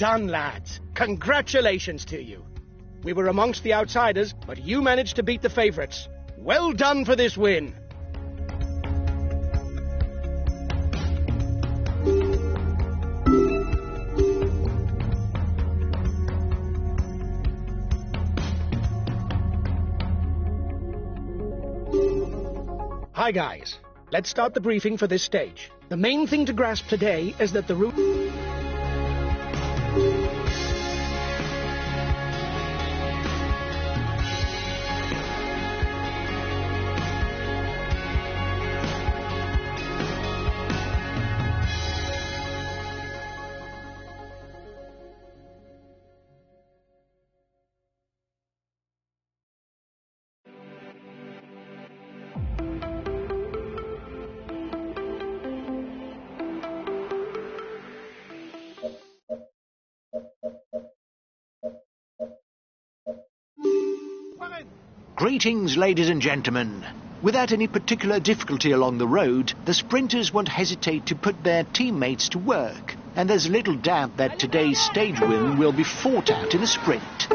done, lads. Congratulations to you. We were amongst the outsiders, but you managed to beat the favourites. Well done for this win. Hi guys, let's start the briefing for this stage. The main thing to grasp today is that the route... Greetings, ladies and gentlemen. Without any particular difficulty along the road, the sprinters won't hesitate to put their teammates to work, and there's little doubt that today's stage win will be fought out in a sprint.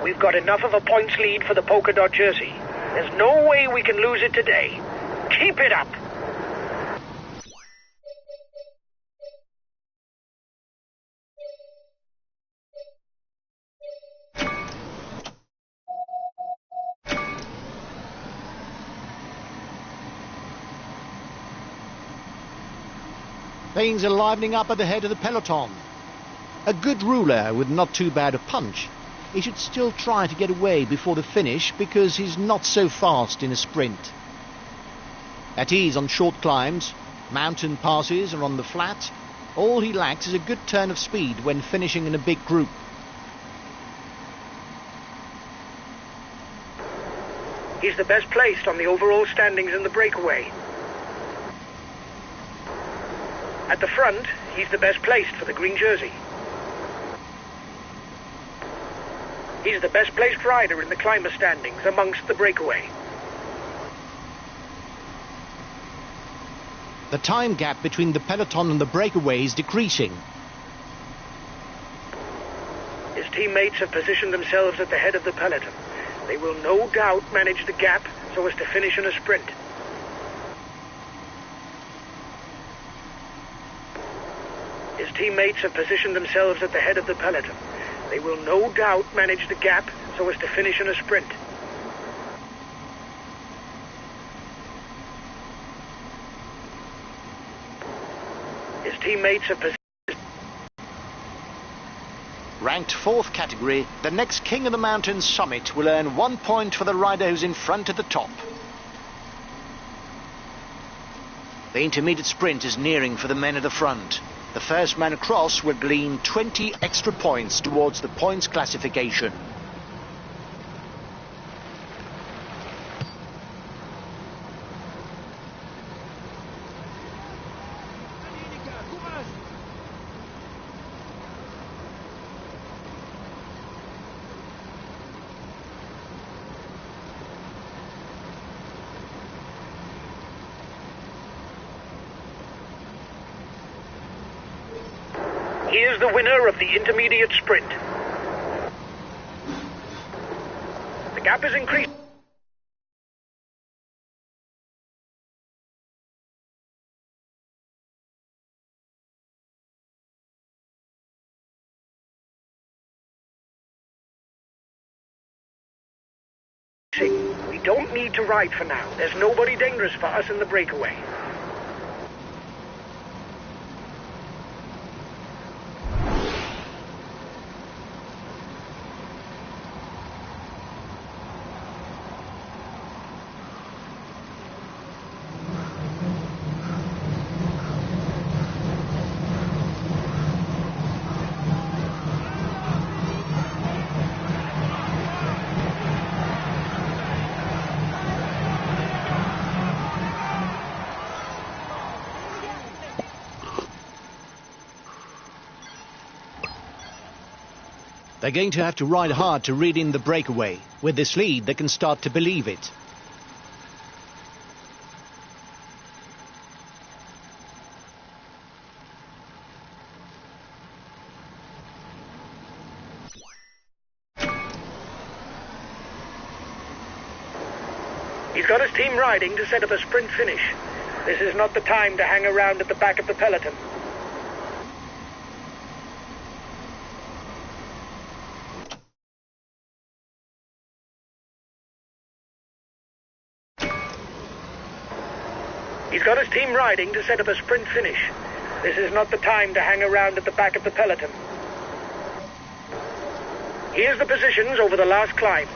We've got enough of a points lead for the polka dot jersey. There's no way we can lose it today. Keep it up! Things are livening up at the head of the peloton. A good ruler with not too bad a punch. He should still try to get away before the finish because he's not so fast in a sprint. At ease on short climbs, mountain passes or on the flat, all he lacks is a good turn of speed when finishing in a big group. He's the best placed on the overall standings in the breakaway. At the front, he's the best placed for the green jersey. He's the best placed rider in the climber standings amongst the breakaway. The time gap between the peloton and the breakaway is decreasing. His teammates have positioned themselves at the head of the peloton. They will no doubt manage the gap so as to finish in a sprint. His teammates have positioned themselves at the head of the peloton. They will no doubt manage the gap so as to finish in a sprint. His teammates have positioned... Ranked 4th category, the next King of the Mountain summit will earn 1 point for the rider who's in front at the top. The intermediate sprint is nearing for the men at the front. The first man across will glean 20 extra points towards the points classification. Here's the winner of the intermediate sprint. The gap is increased. We don't need to ride for now. There's nobody dangerous for us in the breakaway. They're going to have to ride hard to read in the breakaway. With this lead, they can start to believe it. He's got his team riding to set up a sprint finish. This is not the time to hang around at the back of the peloton. He's got his team riding to set up a sprint finish. This is not the time to hang around at the back of the peloton. Here's the positions over the last climb.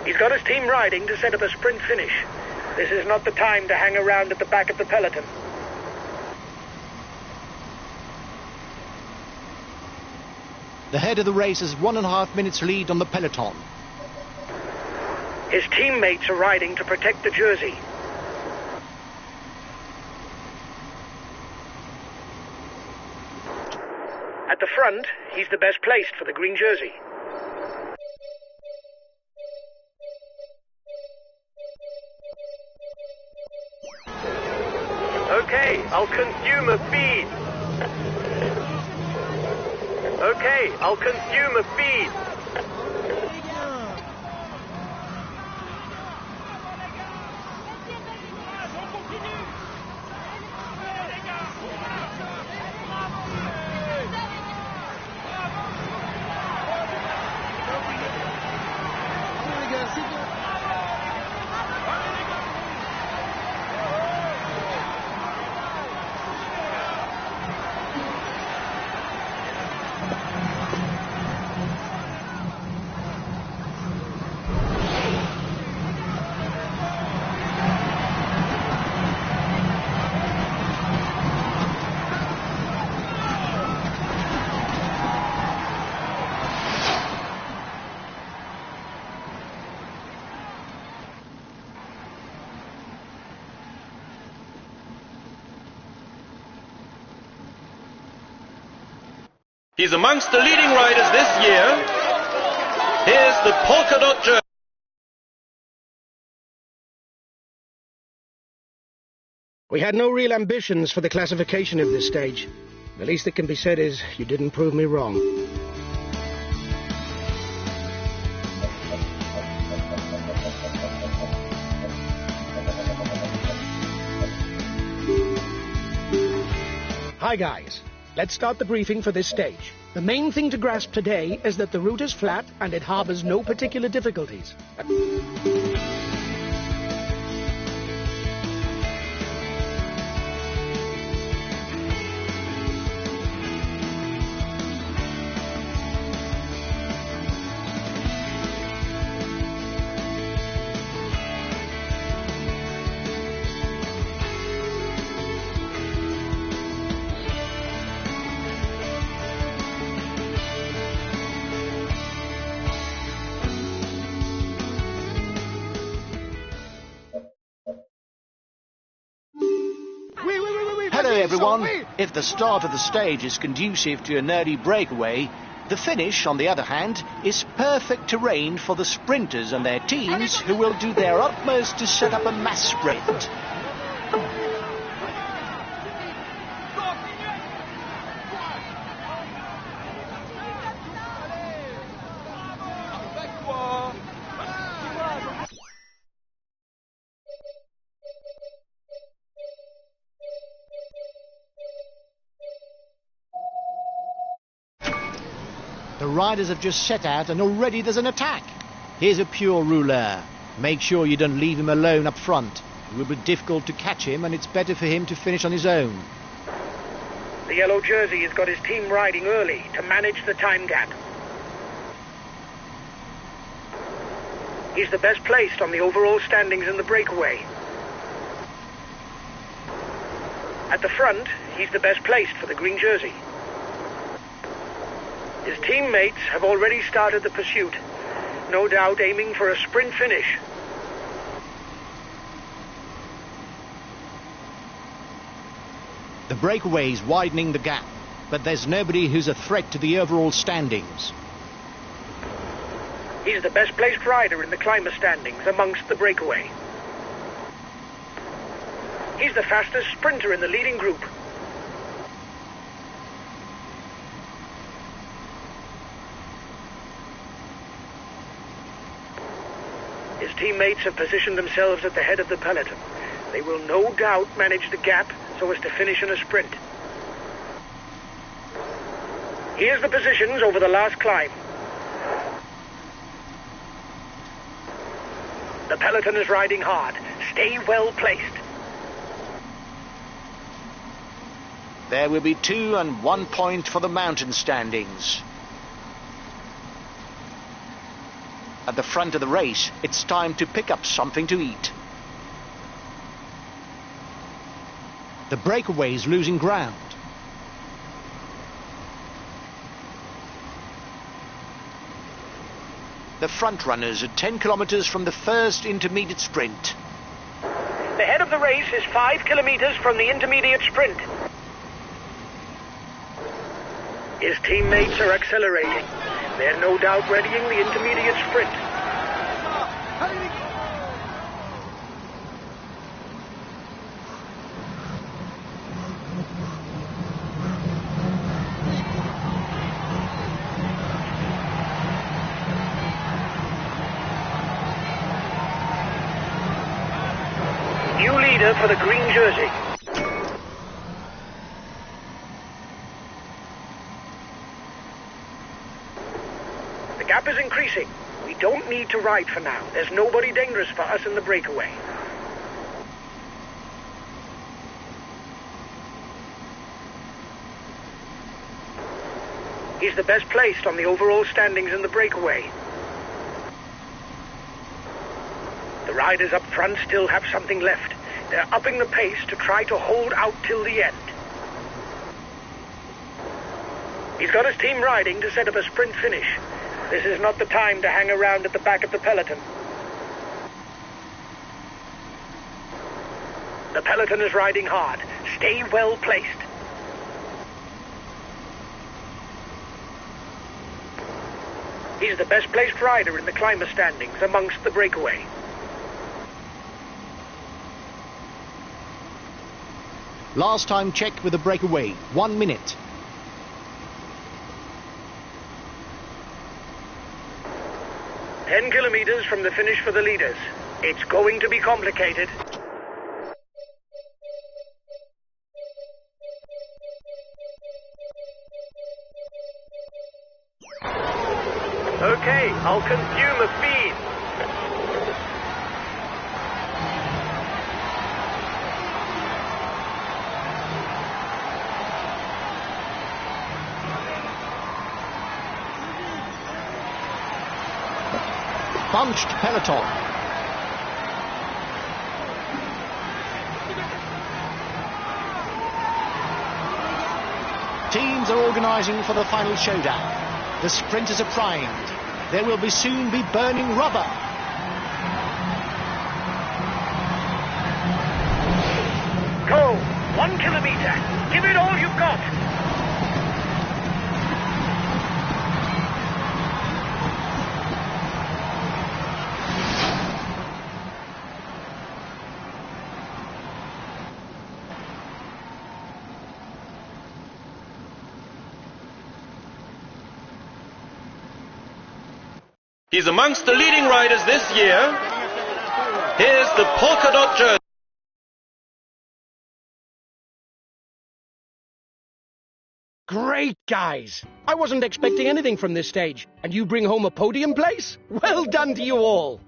He's got his team riding to set up a sprint finish. This is not the time to hang around at the back of the peloton. The head of the race has 1.5 minutes lead on the peloton. His teammates are riding to protect the jersey. At the front, he's the best placed for the green jersey. Okay, I'll consume a feed. Okay, I'll consume a feed. He's amongst the leading riders this year. Here's the polka dot jersey. We had no real ambitions for the classification of this stage. The least that can be said is you didn't prove me wrong. Hi guys. Let's start the briefing for this stage. The main thing to grasp today is that the route is flat and it harbors no particular difficulties. Hello everyone. If the start of the stage is conducive to an early breakaway, the finish, on the other hand, is perfect terrain for the sprinters and their teams who will do their utmost to set up a mass sprint. The riders have just set out and already there's an attack. Here's a pure rouleur. Make sure you don't leave him alone up front. It will be difficult to catch him and it's better for him to finish on his own. The yellow jersey has got his team riding early to manage the time gap. He's the best placed on the overall standings in the breakaway. At the front, he's the best placed for the green jersey. His teammates have already started the pursuit, no doubt aiming for a sprint finish. The breakaway is widening the gap, but there's nobody who's a threat to the overall standings. He's the best placed rider in the climber standings amongst the breakaway. He's the fastest sprinter in the leading group. His teammates have positioned themselves at the head of the peloton. They will no doubt manage the gap so as to finish in a sprint. Here's the positions over the last climb. The peloton is riding hard. Stay well placed. There will be 2 and 1 point for the mountain standings. At the front of the race, it's time to pick up something to eat. The breakaway is losing ground. The front runners are 10 kilometers from the first intermediate sprint. The head of the race is 5 kilometers from the intermediate sprint. His teammates are accelerating. They're no doubt readying the intermediate sprint. New leader for the green jersey. The gap is increasing. We don't need to ride for now. There's nobody dangerous for us in the breakaway. He's the best placed on the overall standings in the breakaway. The riders up front still have something left. They're upping the pace to try to hold out till the end. He's got his team riding to set up a sprint finish. This is not the time to hang around at the back of the peloton. The peloton is riding hard. Stay well placed. He's the best placed rider in the climber standings amongst the breakaway. Last time check with the breakaway, 1 minute. "10 kilometers from the finish for the leaders. It's going to be complicated." Okay, I'll consume a feed. Bunched peloton. Teams are organising for the final showdown. The sprinters are primed. There will soon be burning rubber. Go! 1 kilometer. Give it all you've got. He's amongst the leading riders this year. Here's the polka dot jersey. Great, guys! I wasn't expecting anything from this stage, and you bring home a podium place? Well done to you all!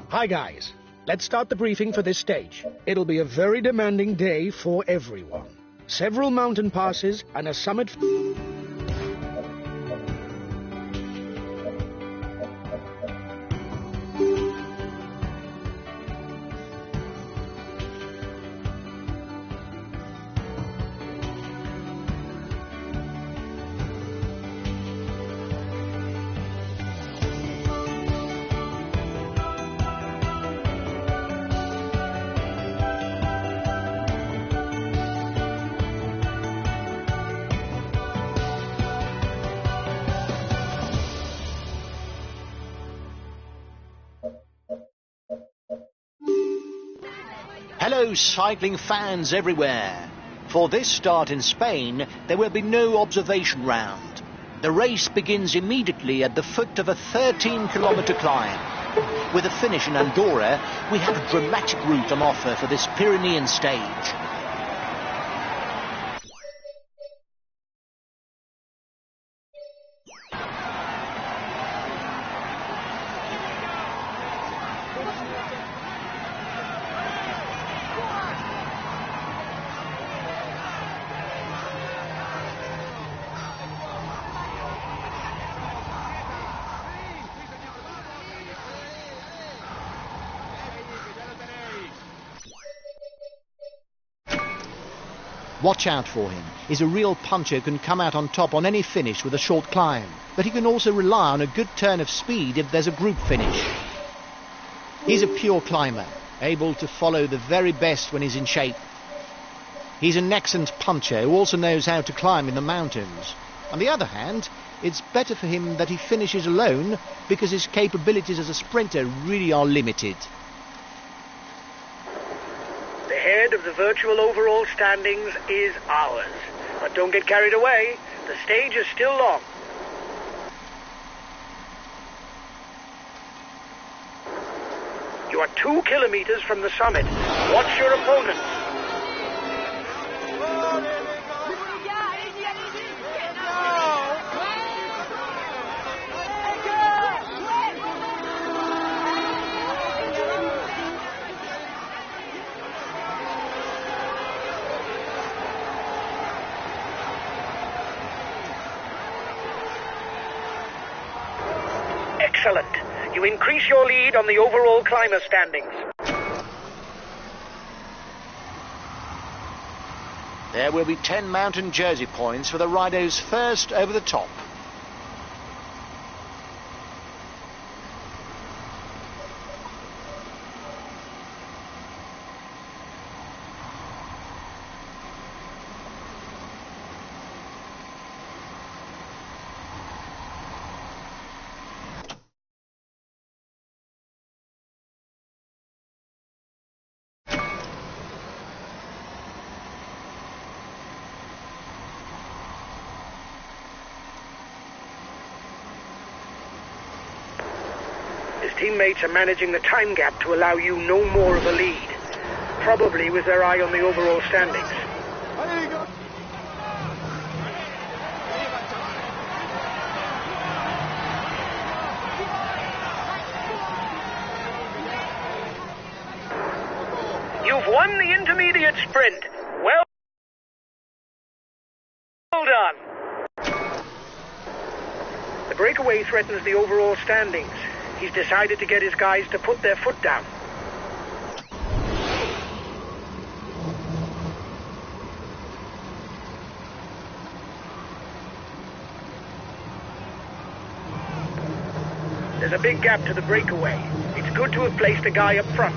Hi, guys. Let's start the briefing for this stage. It'll be a very demanding day for everyone. Several mountain passes and a summit... Hello, cycling fans everywhere. For this start in Spain, there will be no observation round. The race begins immediately at the foot of a 13-kilometre climb. With a finish in Andorra, we have a dramatic route on offer for this Pyrenean stage. Watch out for him. He's a real puncher who can come out on top on any finish with a short climb. But he can also rely on a good turn of speed if there's a group finish. He's a pure climber, able to follow the very best when he's in shape. He's an excellent puncher who also knows how to climb in the mountains. On the other hand, it's better for him that he finishes alone because his capabilities as a sprinter really are limited. The head of the virtual overall standings is ours. But don't get carried away. The stage is still long. You are 2 kilometers from the summit. Watch your opponents. Excellent. You increase your lead on the overall climber standings. There will be 10 mountain jersey points for the riders first over the top. His teammates are managing the time gap to allow you no more of a lead. Probably with their eye on the overall standings. You've won the intermediate sprint. Well done. The breakaway threatens the overall standings. He's decided to get his guys to put their foot down. There's a big gap to the breakaway. It's good to have placed a guy up front.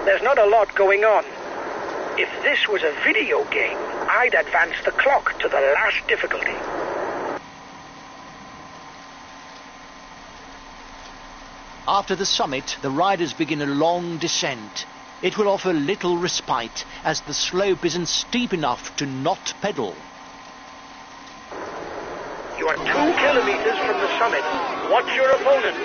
There's not a lot going on. If this was a video game, I'd advance the clock to the last difficulty. After the summit, the riders begin a long descent. It will offer little respite, as the slope isn't steep enough to not pedal. You are 2 kilometers from the summit. Watch your opponent.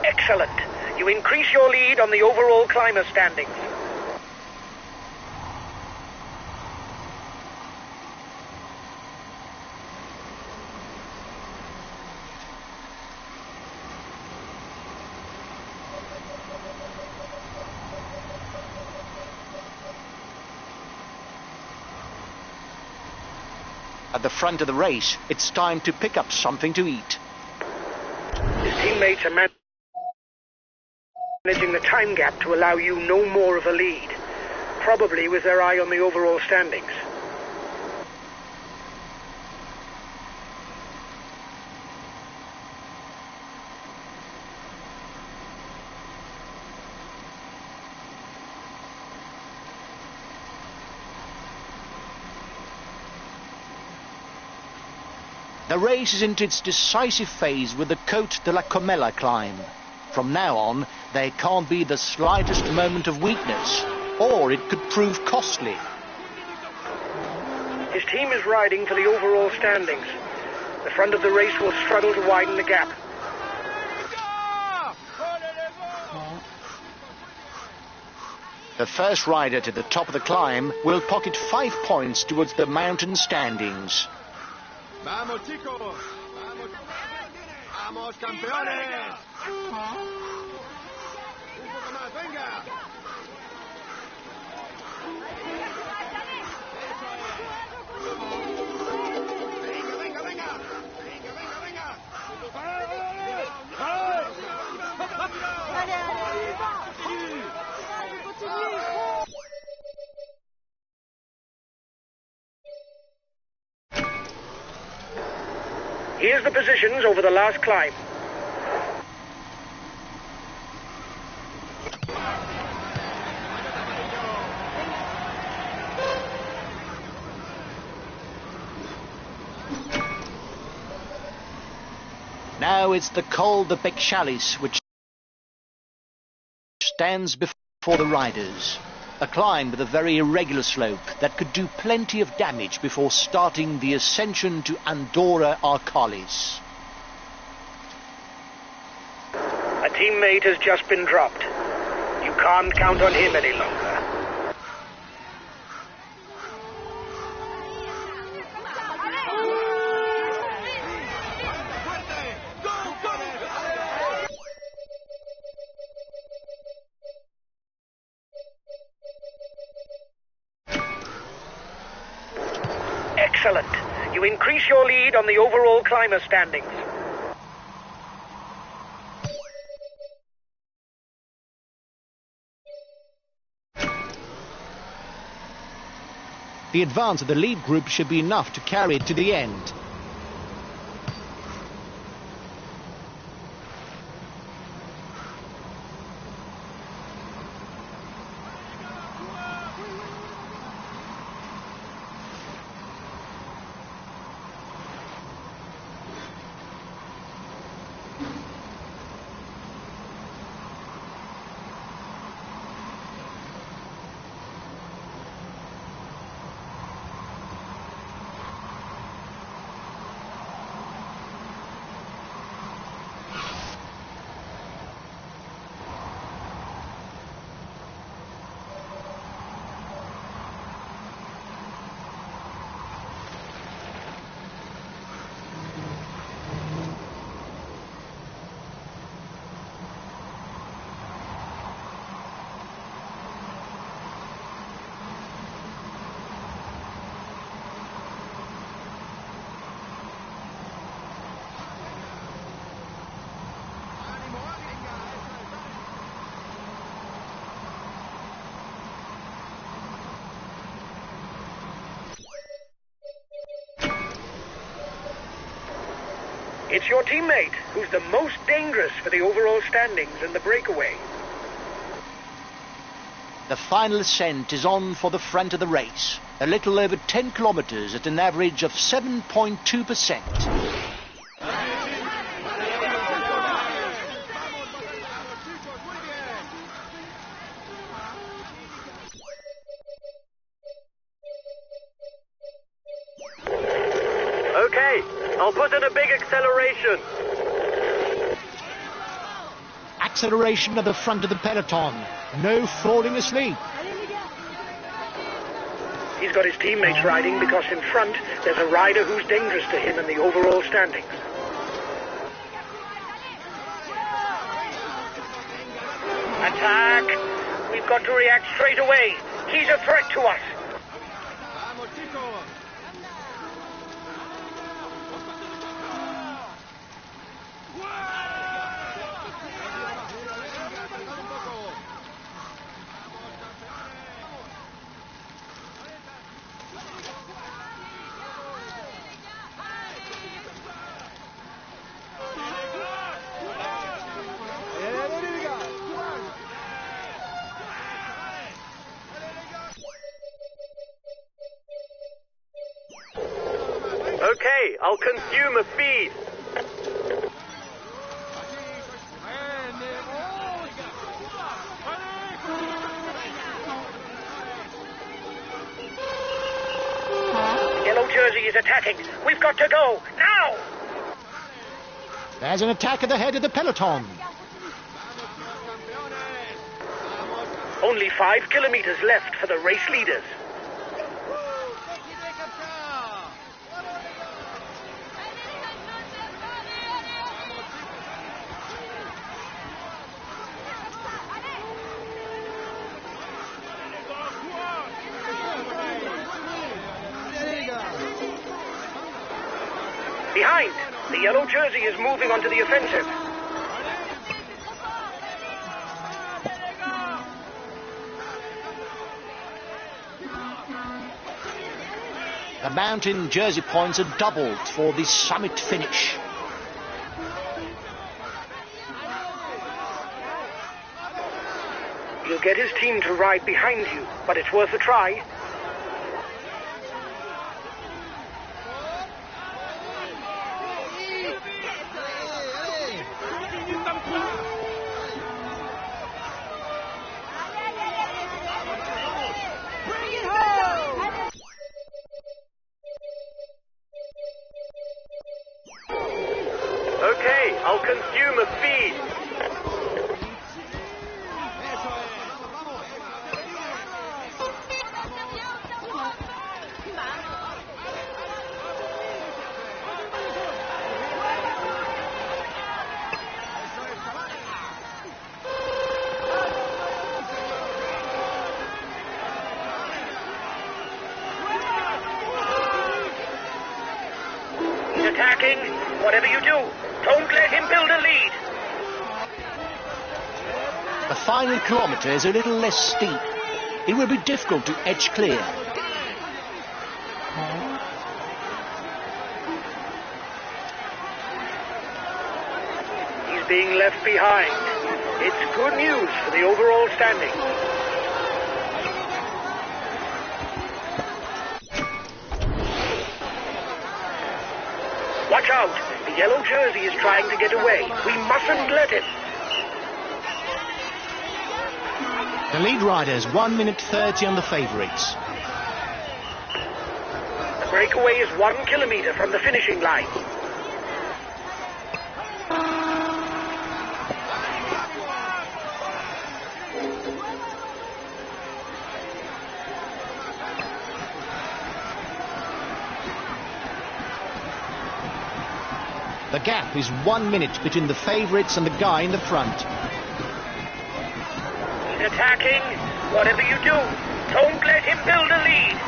Excellent. You increase your lead on the overall climber standings. At the front of the race, it's time to pick up something to eat. His teammates are managing the time gap to allow you no more of a lead, probably with their eye on the overall standings. The race is into its decisive phase with the Côte de la Comella climb. From now on, there can't be the slightest moment of weakness, or it could prove costly. His team is riding for the overall standings. The front of the race will struggle to widen the gap. The first rider to the top of the climb will pocket 5 points towards the mountain standings. Vamos chicos, vamos, vamos campeones. Un poco más, venga. Venga, venga, venga, venga, venga, Here's the positions over the last climb. Now it's the Col de Becchalis which stands before the riders. A climb with a very irregular slope that could do plenty of damage before starting the ascension to Andorra Arcalis. A teammate has just been dropped. You can't count on him any longer. Excellent. You increase your lead on the overall climber standings. The advance of the lead group should be enough to carry it to the end. It's your teammate who's the most dangerous for the overall standings in the breakaway. The final ascent is on for the front of the race. A little over 10 kilometers at an average of 7.2%. Okay, I'll put in a big acceleration. Acceleration at the front of the peloton. No falling asleep. He's got his teammates riding because in front there's a rider who's dangerous to him in the overall standings. Attack! We've got to react straight away. He's a threat to us. vamos chicos. Okay, I'll consume a feed. Yellow jersey is attacking. We've got to go. Now! There's an attack at the head of the peloton. Only 5 kilometers left for the race leaders. Behind! The yellow jersey is moving onto the offensive. The mountain jersey points are doubled for this summit finish. You'll get his team to ride behind you, but it's worth a try. Okay, I'll consume a feed. He's attacking. Whatever you do, don't let him build a lead. The final kilometre is a little less steep. It will be difficult to edge clear. He's being left behind. It's good news for the overall standing. Watch out! The yellow jersey is trying to get away. We mustn't let him. The lead riders 1 minute 30 on the favourites. The breakaway is 1 kilometre from the finishing line. The gap is 1 minute between the favourites and the guy in the front. He's attacking. Whatever you do, don't let him build a lead.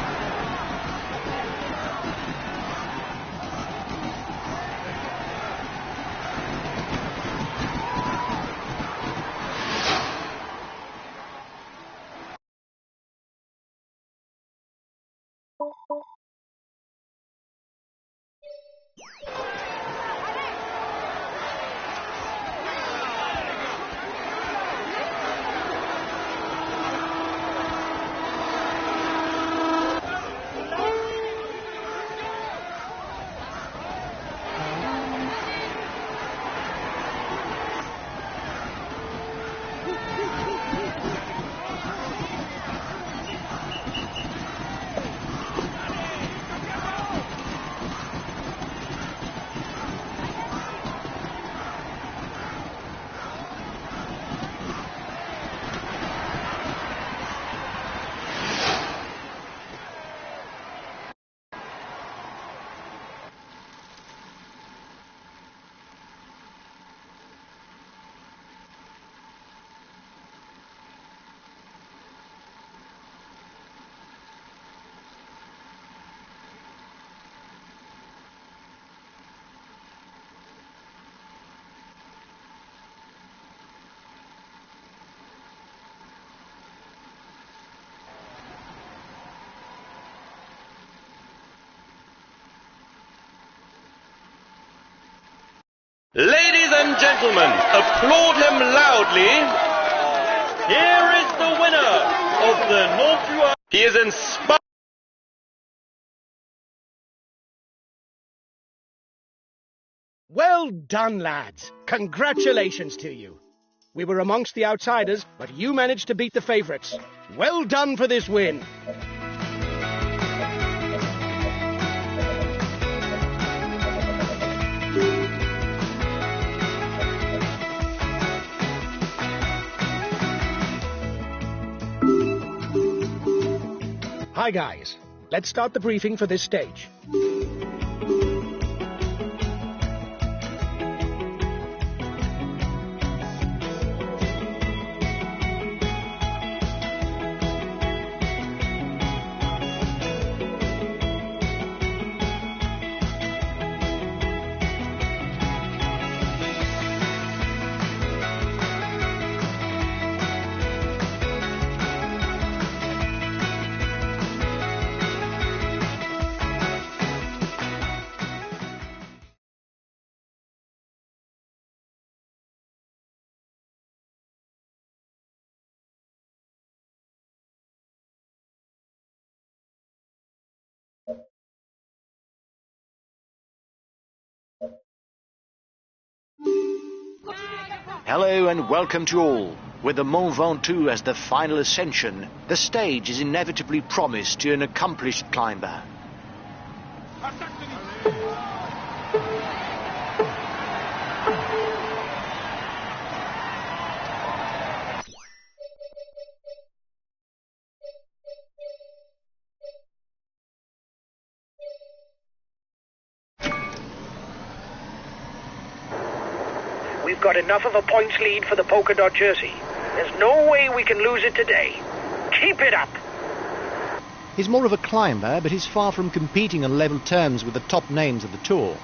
Ladies and gentlemen, applaud him loudly. Here is the winner of the North. He is inspired. Well done, lads. Congratulations to you. We were amongst the outsiders, but you managed to beat the favourites. Well done for this win. Hi, guys. Let's start the briefing for this stage. Hello and welcome to all. With the Mont Ventoux as the final ascension, the stage is inevitably promised to an accomplished climber. We've got enough of a points lead for the polka dot jersey. There's no way we can lose it today. Keep it up! He's more of a climber, but he's far from competing on level terms with the top names of the tour.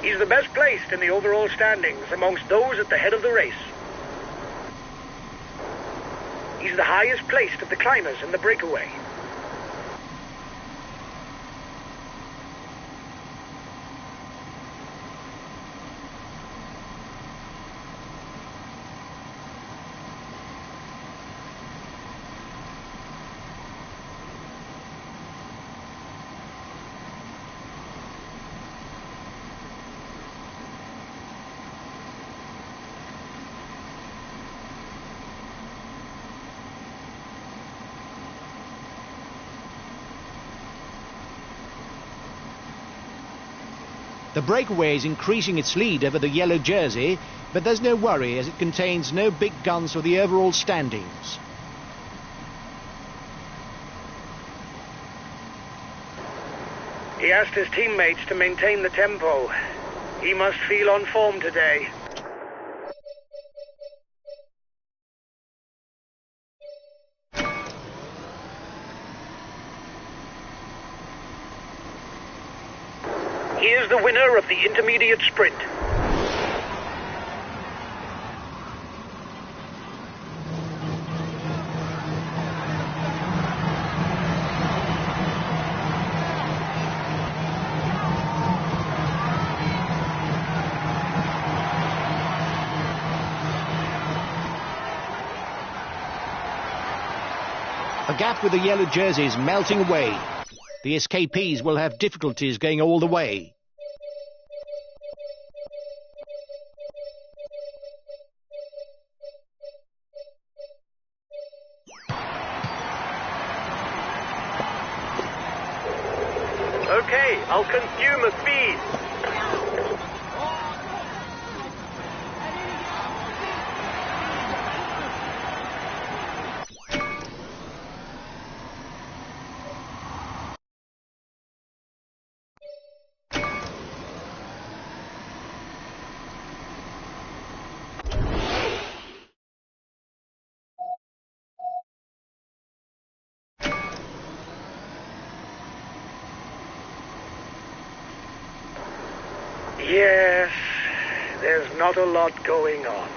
He's the best placed in the overall standings amongst those at the head of the race. He's the highest placed of the climbers in the breakaway. The breakaway is increasing its lead over the yellow jersey, but there's no worry as it contains no big guns for the overall standings. He asked his teammates to maintain the tempo. He must feel on form today. Here's the winner of the intermediate sprint. The gap with the yellow jersey is melting away. The escapees will have difficulties going all the way. Okay, I'll consume a feed. Yes, there's not a lot going on.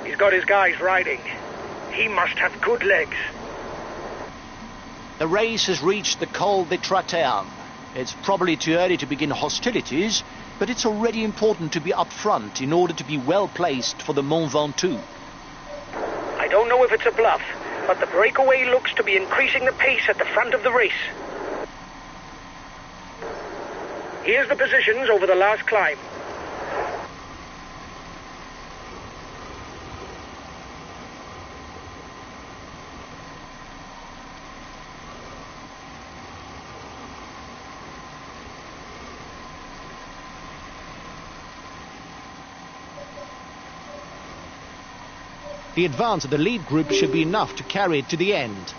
He's got his guys riding. He must have good legs. The race has reached the Col de Traterne. It's probably too early to begin hostilities, but it's already important to be up front in order to be well placed for the Mont Ventoux. I don't know if it's a bluff, but the breakaway looks to be increasing the pace at the front of the race. Here's the positions over the last climb. The advance of the lead group should be enough to carry it to the end.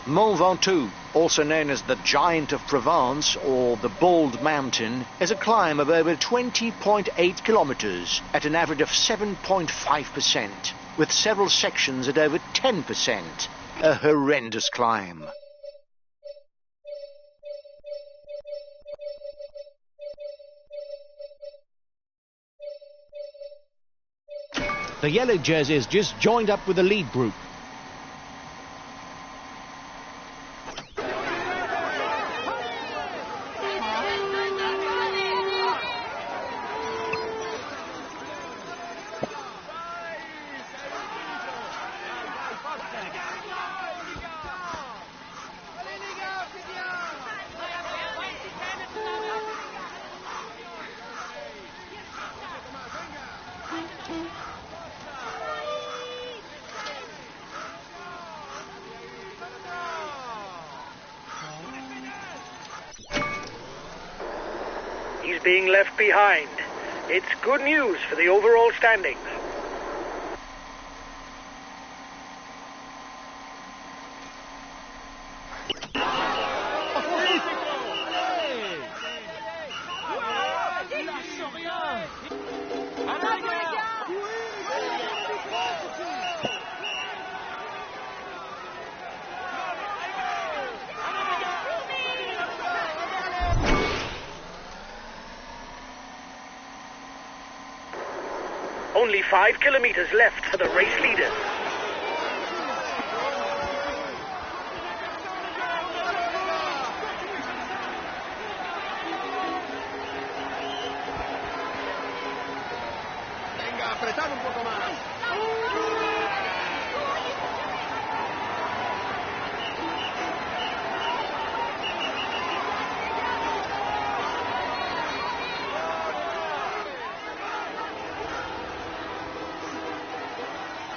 Mont Ventoux, also known as the Giant of Provence or the Bald Mountain, is a climb of over 20.8 kilometers at an average of 7.5%, with several sections at over 10%. A horrendous climb. The yellow jerseys just joined up with the lead group. He's being left behind. It's good news for the overall standings. Only 5 kilometers left for the race leaders. Venga, apretad un poco más.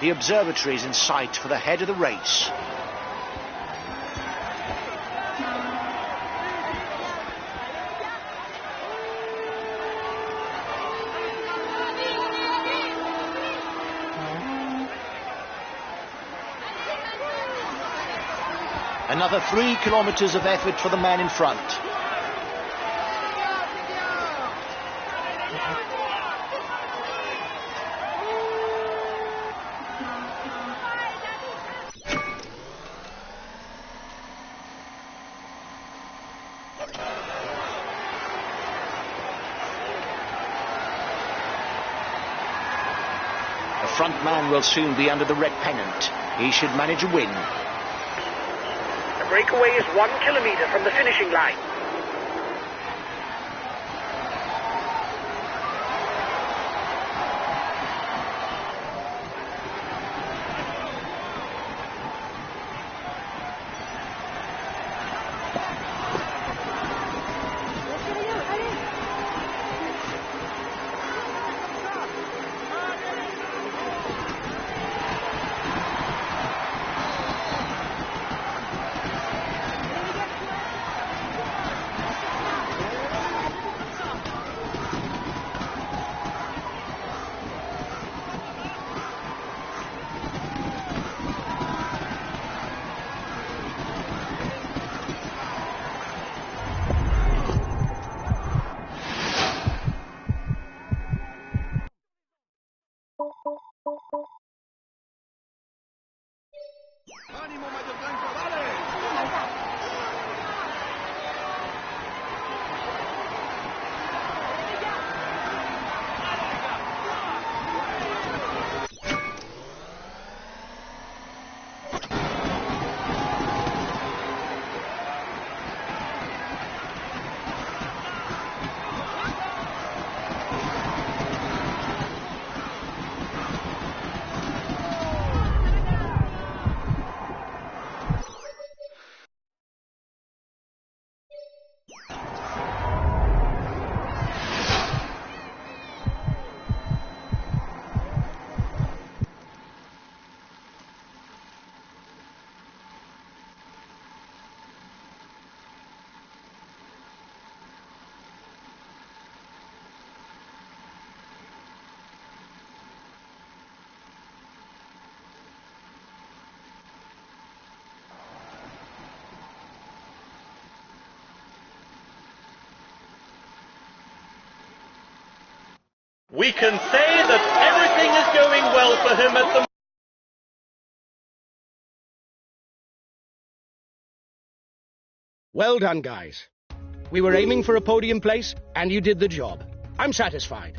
The observatory is in sight for the head of the race. Another 3 kilometers of effort for the man in front. The front man will soon be under the red pennant. He should manage a win. The breakaway is 1 kilometer from the finishing line. We can say that everything is going well for him at the Well done, guys. We were aiming for a podium place, and you did the job. I'm satisfied.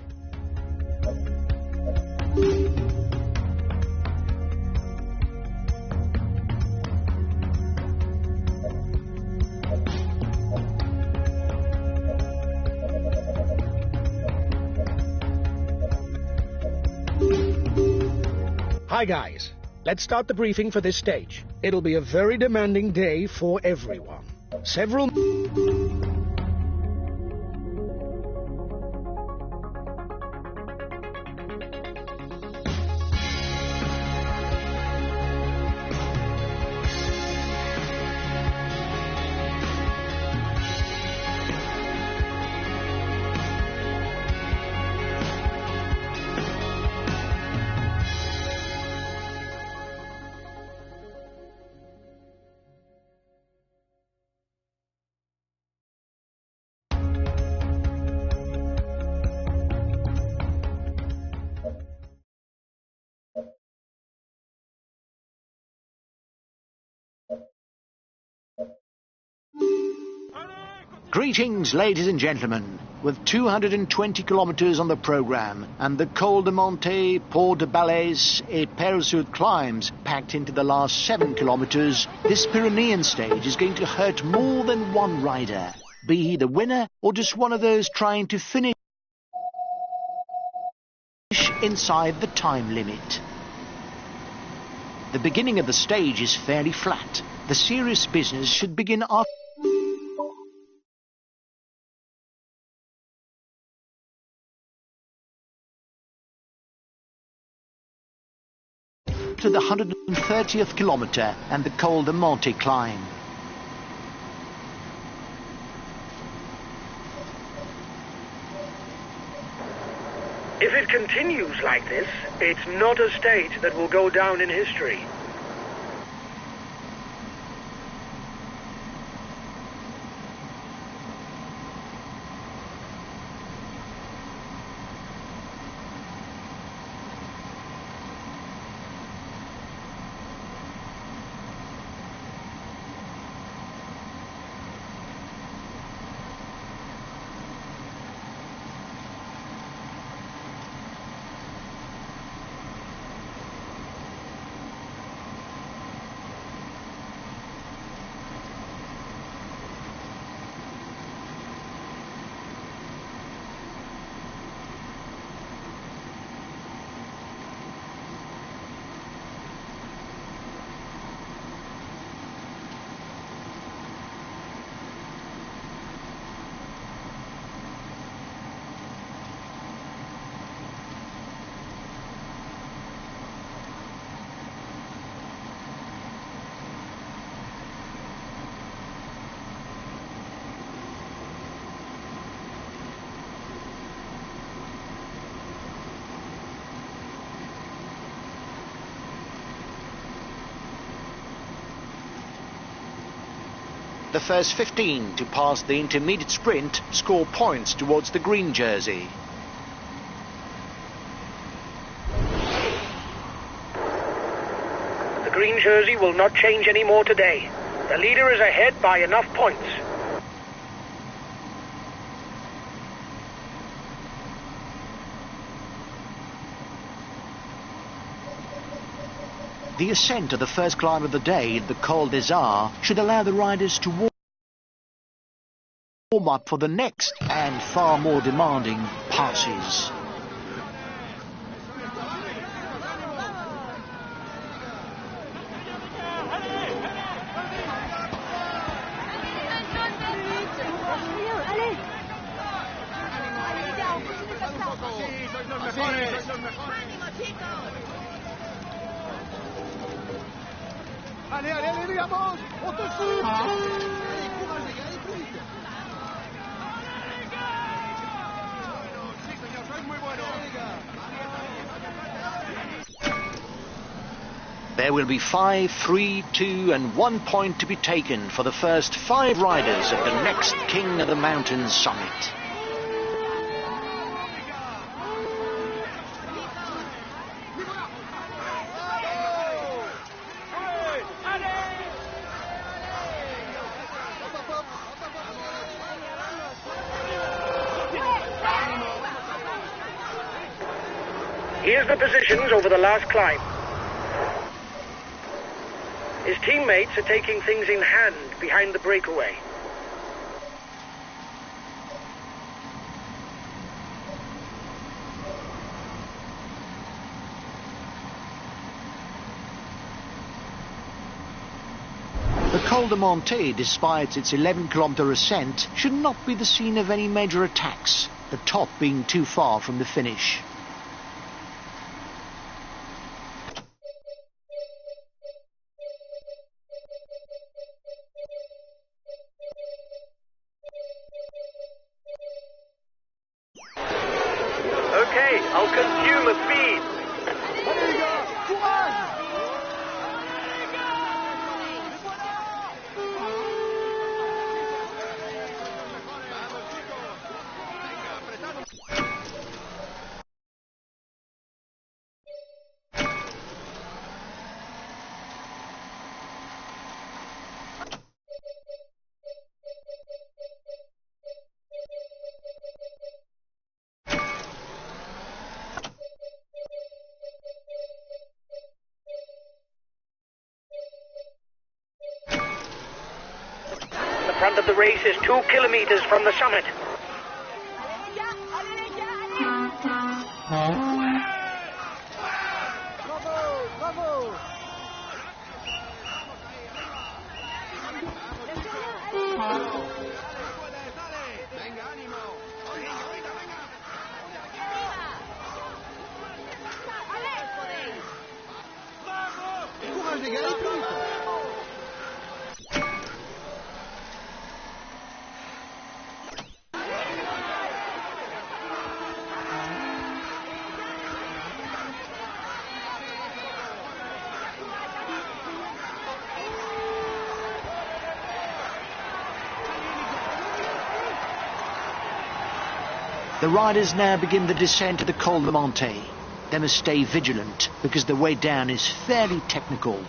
Hi, guys. Let's start the briefing for this stage. It'll be a very demanding day for everyone. Several... Greetings, ladies and gentlemen. With 220 kilometers on the program and the Col de Monte, Port de Balais et Père-Sud climbs packed into the last 7 kilometers, this Pyrenean stage is going to hurt more than one rider, be he the winner or just one of those trying to finish inside the time limit. The beginning of the stage is fairly flat. The serious business should begin after the 130th kilometre and the Col de Monte climb. If it continues like this, it's not a stage that will go down in history. The first 15 to pass the intermediate sprint score points towards the green jersey. The green jersey will not change any more today. The leader is ahead by enough points. The ascent of the first climb of the day, the Col des Arts, should allow the riders to warm up for the next and far more demanding passes. Allez, allez, allez, avance, on te fout. Allez, courage, les gars, allez plus vite. There will be 5, 3, 2 and 1 point to be taken for the first 5 riders at the next King of the Mountains summit. Here's the positions over the last climb. His teammates are taking things in hand behind the breakaway. The Col de Monte, despite its 11-kilometre ascent, should not be the scene of any major attacks, the top being too far from the finish. Okay, I'll consume a feed. Allez les gars, courage! The front of the race is 2 kilometers from the summit. Bravo, bravo! Venga, ánimo! Courage les gars, allez plus vite! The riders now begin the descent to the Col de Monte. They must stay vigilant because the way down is fairly technical.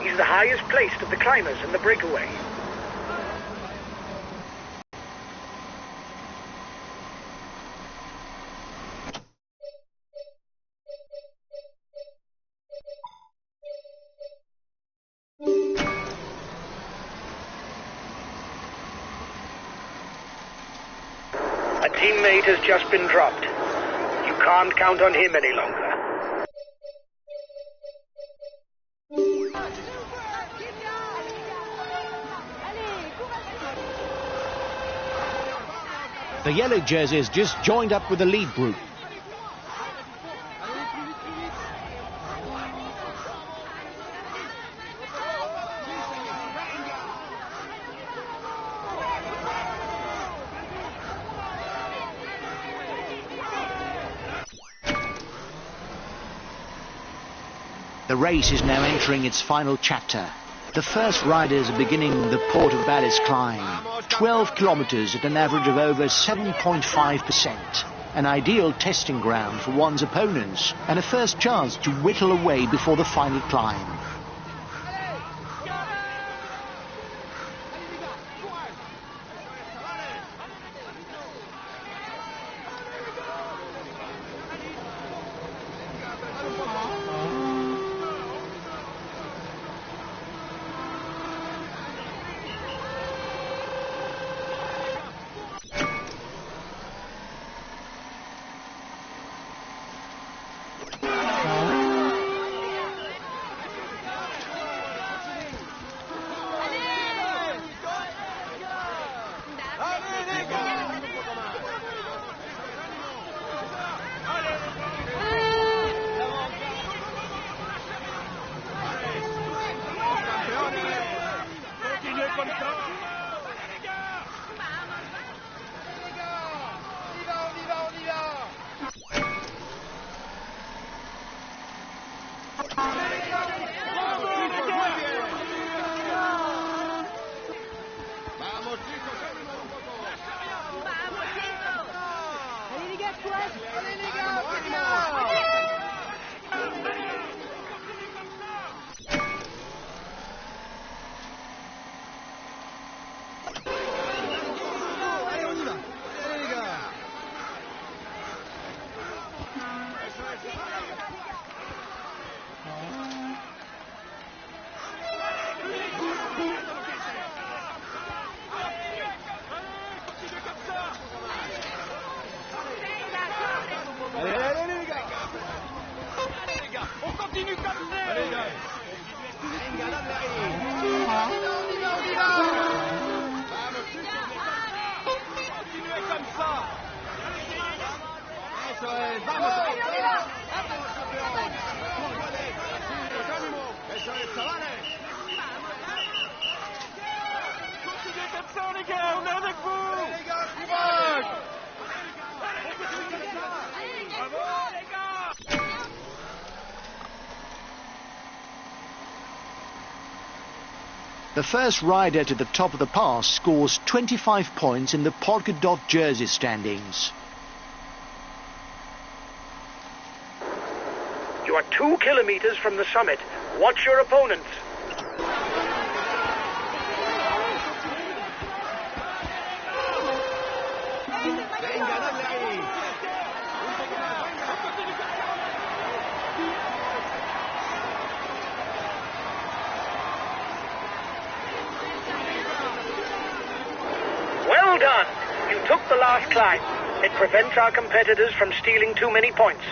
He's the highest placed of the climbers in the breakaway. A teammate has just been dropped. You can't count on him any longer. The yellow jerseys just joined up with the lead group. The race is now entering its final chapter. The first riders are beginning the Port of Vallis climb, 12 kilometers at an average of over 7.5%. An ideal testing ground for one's opponents and a first chance to whittle away before the final climb. The first rider to the top of the pass scores 25 points in the polka dot jersey standings. You are 2 kilometers from the summit. Watch your opponents. Well done! You took the last climb. It prevents our competitors from stealing too many points.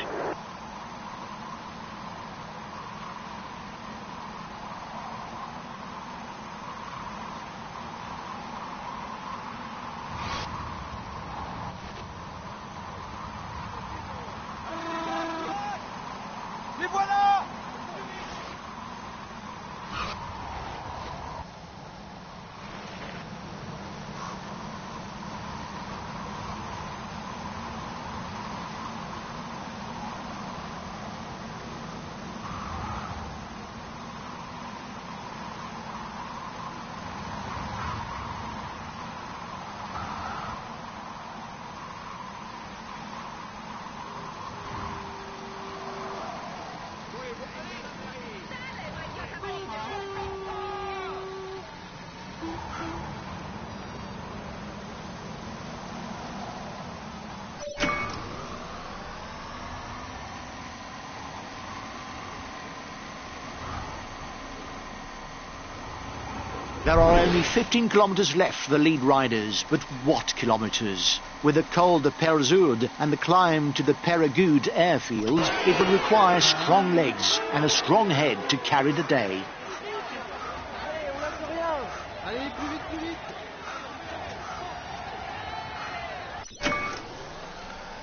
There are only 15 kilometres left for the lead riders, but what kilometres? With the Col de Perzoud and the climb to the Périgueux airfield, it will require strong legs and a strong head to carry the day.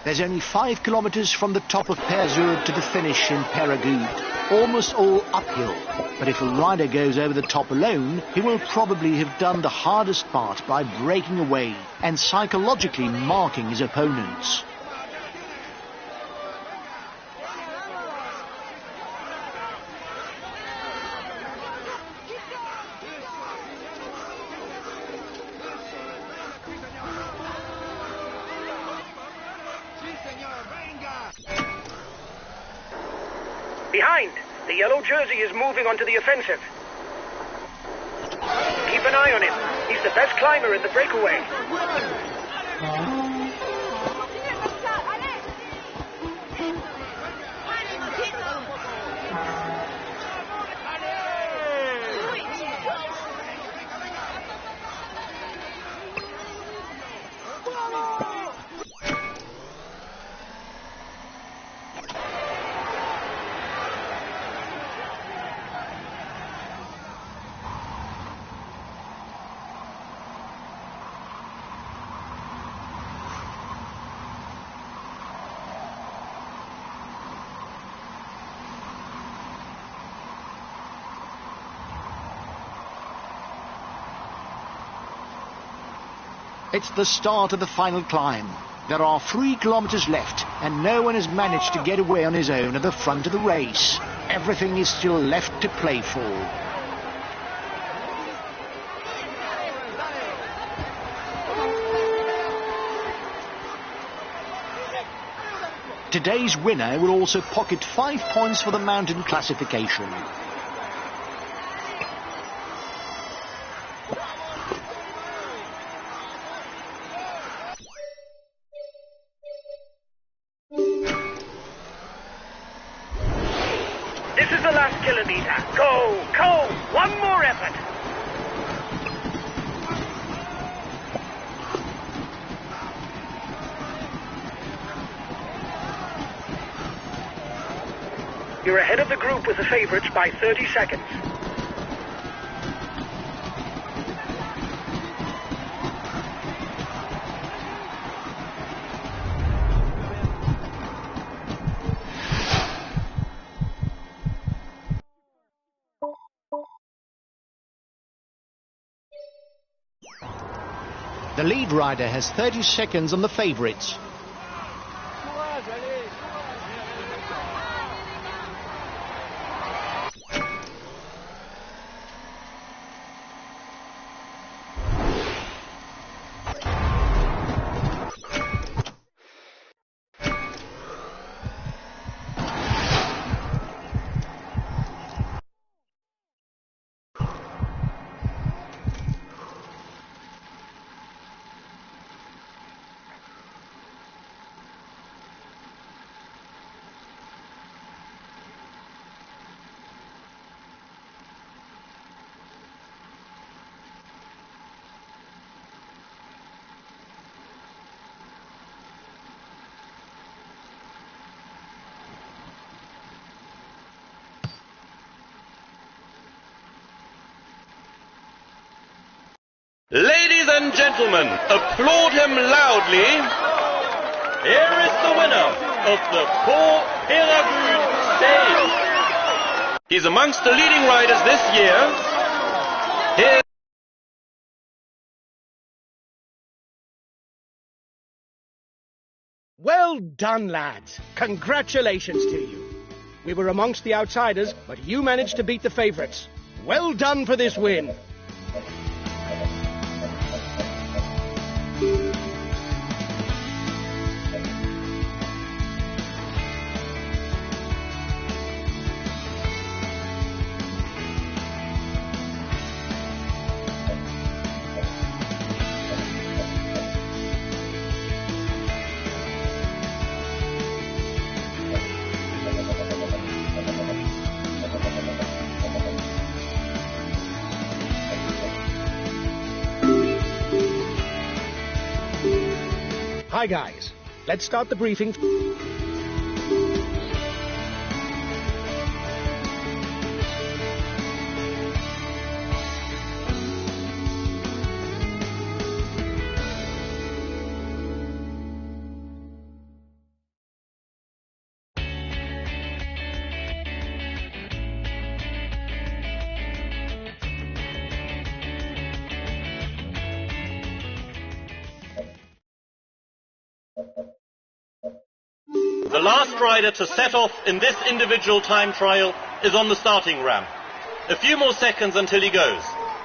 There's only 5 kilometres from the top of Perzoud to the finish in Périgueux, almost all uphill. But if a rider goes over the top alone, he will probably have done the hardest part by breaking away and psychologically marking his opponents. Behind! The yellow jersey is moving onto the offensive. Keep an eye on him. He's the best climber in the breakaway. It's the start of the final climb. There are 3 kilometers left, and no one has managed to get away on his own at the front of the race. Everything is still left to play for. Today's winner will also pocket 5 points for the mountain classification. This is the last kilometer. Go, go! One more effort. You're ahead of the group with the favorites by 30 seconds. The lead rider has 30 seconds on the favourites. Ladies and gentlemen, applaud him loudly. Here is the winner of the Port Piragout stage. He's amongst the leading riders this year. Here Well done, lads. Congratulations to you. We were amongst the outsiders, but you managed to beat the favourites. Well done for this win. Hi guys, let's start the briefing. the last rider to set off in this individual time trial is on the starting ramp. A few more seconds until he goes.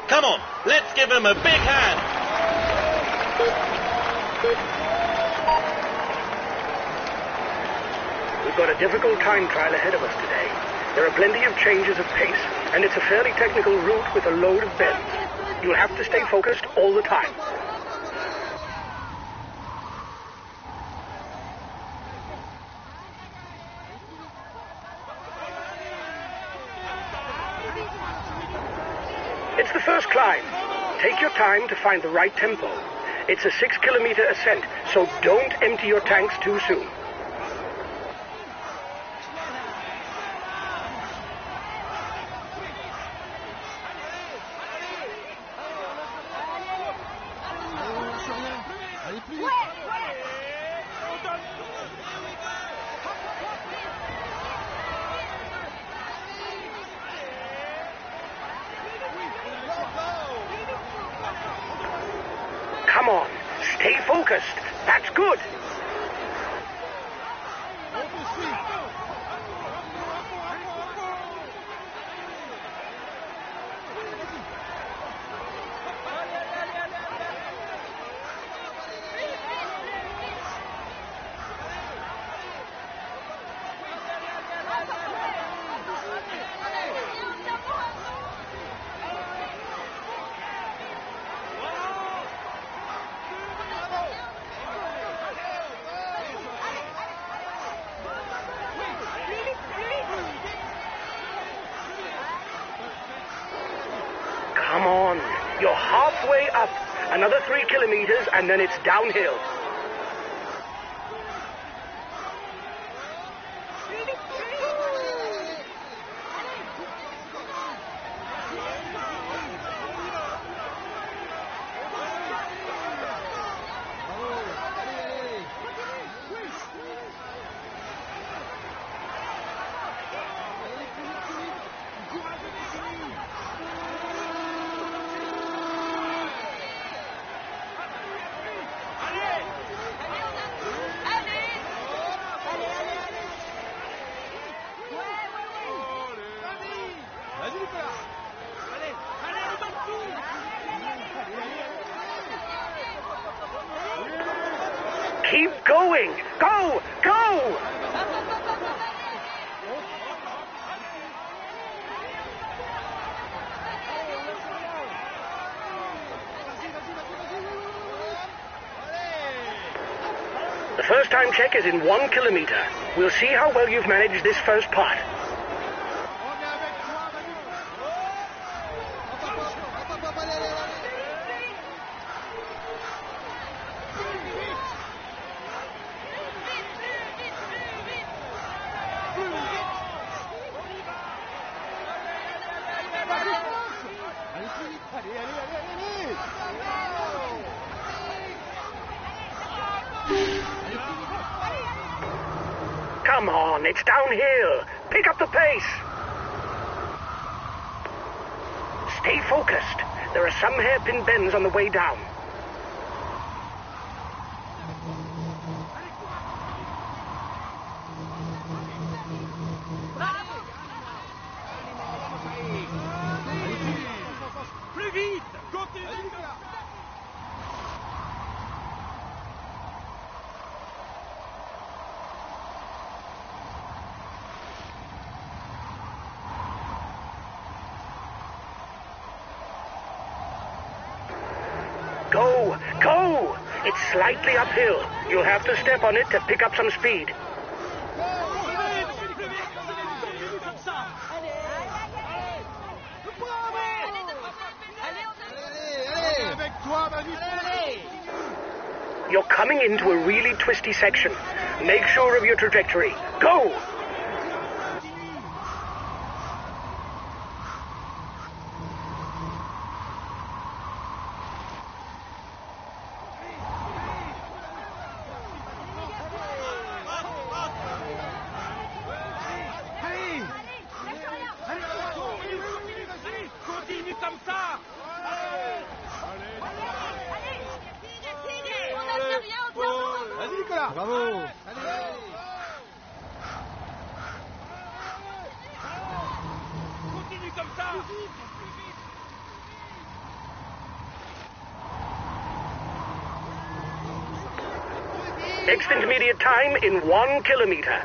Come on, let's give him a big hand. We've got a difficult time trial ahead of us today. There are plenty of changes of pace, and it's a fairly technical route with a load of bends. You'll have to stay focused all the time. It's the first climb. Take your time to find the right tempo. It's a 6-kilometer ascent, so don't empty your tanks too soon. Come on, stay focused. That's good. Come on, you're halfway up. Another 3 kilometers and then it's downhill. Keep going! Go! Go! The first time check is in 1 kilometer. We'll see how well you've managed this first part. Come on, it's downhill. Pick up the pace. Stay focused. There are some hairpin bends on the way down. Go! Go! It's slightly uphill. You'll have to step on it to pick up some speed. You're coming into a really twisty section. Make sure of your trajectory. Go! Bravo. Next intermediate time in 1 kilometer.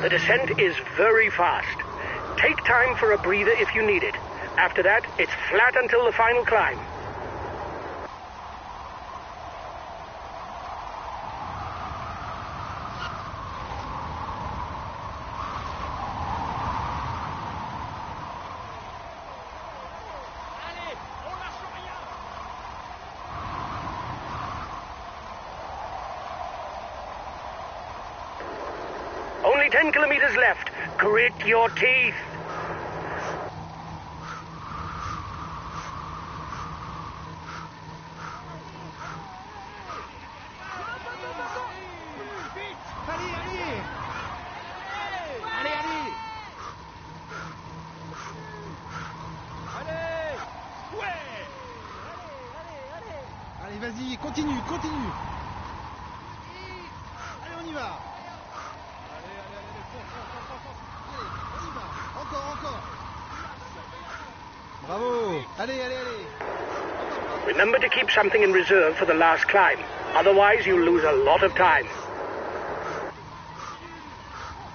The descent is very fast. Take time for a breather if you need it. After that, it's flat until the final climb. Only 10 kilometers left. Grit your teeth. Allez, vas-y, continue, continue. Allez, on y va. Allez, fort. Allez, on y va. Encore. Bravo. Allez. Remember to keep something in reserve for the last climb. Otherwise, you'll lose a lot of time.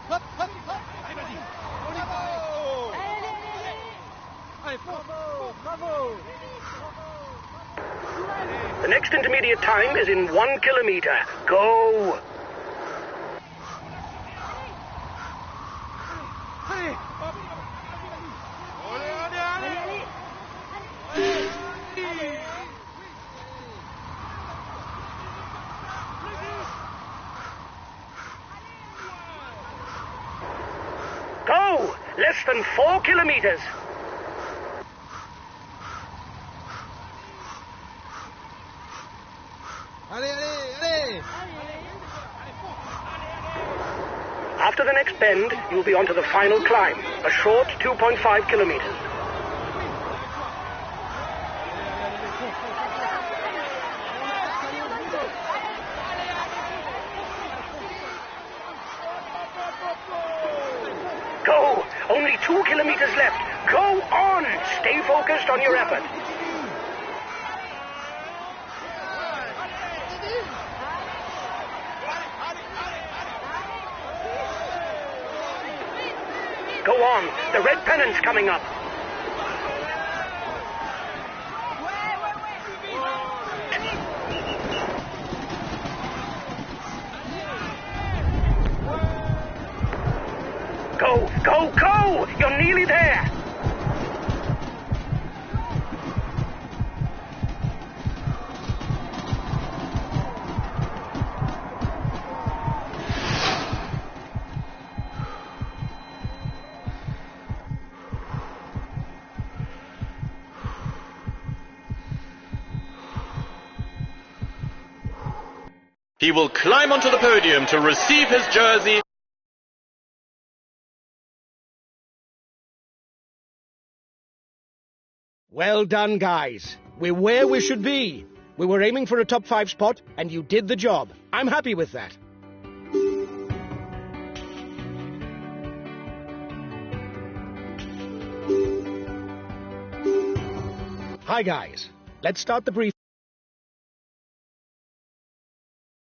Hop. Allez, vas-y. On y va. Allez, fort. Bravo. The next intermediate time is in 1 kilometer. Go! Allez. Go! Less than 4 kilometers. Allez. After the next bend, you'll be onto the final climb, a short 2.5 kilometers. Go! Only 2 kilometers left. Go on! Stay focused on your effort. Go on. The red pennant's coming up. Go! You're nearly there. He will climb onto the podium to receive his jersey. Well done, guys. We're where we should be. We were aiming for a top 5 spot, and you did the job. I'm happy with that. Hi, guys. Let's start the brief.